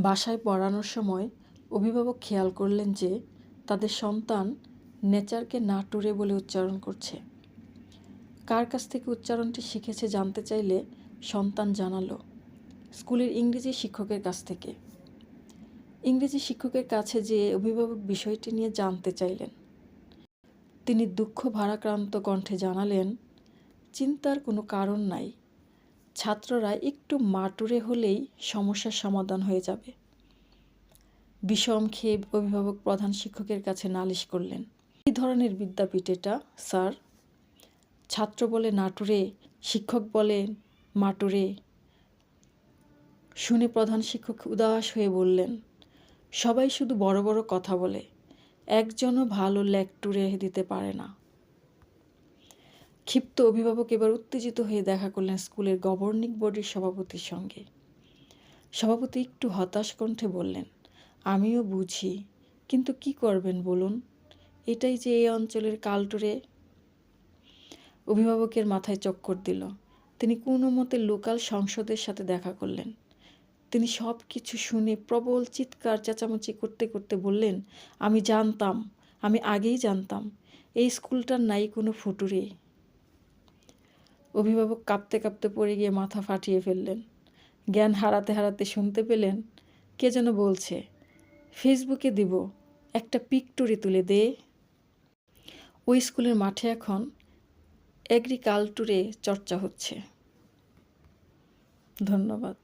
বাসায় পড়ানোর সময় অভিভাবক খেয়াল করলেন যে তাদের সন্তান নেচারকে নাটুরে বলে উচ্চারণ করছে। কার কাছ থেকে উচ্চারণটি শিখেছে জানতে চাইলে সন্তান জানালো, স্কুলের ইংরেজি শিক্ষকের কাছ থেকে। ইংরেজি শিক্ষকের কাছে যেয়ে অভিভাবক বিষয়টি নিয়ে জানতে চাইলেন। তিনি দুঃখ ভারাক্রান্ত কণ্ঠে জানালেন, চিন্তার কোনো কারণ নাই, ছাত্ররা একটু মাটুরে হলেই সমস্যার সমাধান হয়ে যাবে। বিষম খেয়ে অভিভাবক প্রধান শিক্ষকের কাছে নালিশ করলেন, কী ধরনের বিদ্যাপীঠ এটা স্যার? ছাত্র বলে নাটুরে, শিক্ষক বলে মাটুরে। শুনে প্রধান শিক্ষক উদাস হয়ে বললেন, সবাই শুধু বড় বড় কথা বলে, একজনও ভালো লেকটুরে দিতে পারে না। ক্ষিপ্ত অভিভাবক এবার উত্তেজিত হয়ে দেখা করলেন স্কুলের গভর্নিং বডির সভাপতির সঙ্গে। সভাপতি একটু হতাশ কণ্ঠে বললেন, আমিও বুঝি, কিন্তু কি করবেন বলুন, এটাই যে এই অঞ্চলের কালটুরে। অভিভাবকের মাথায় চক্কর দিল। তিনি কোনো মতে লোকাল সংসদের সাথে দেখা করলেন। তিনি সব কিছু শুনে প্রবল চিৎকার চেঁচামেচি করতে করতে বললেন, আমি আগেই জানতাম এই স্কুলটার নাই কোনো ফুটুরে। অভিভাবক কাঁপতে কাঁপতে পড়ে গিয়ে মাথা ফাটিয়ে ফেললেন। জ্ঞান হারাতে হারাতে শুনতে পেলেন কে যেন বলছে, ফেসবুকে দিব, একটা পিকটুরি তুলে দে। ওই স্কুলের মাঠে এখন এগ্রিকালচারে চর্চা হচ্ছে। ধন্যবাদ।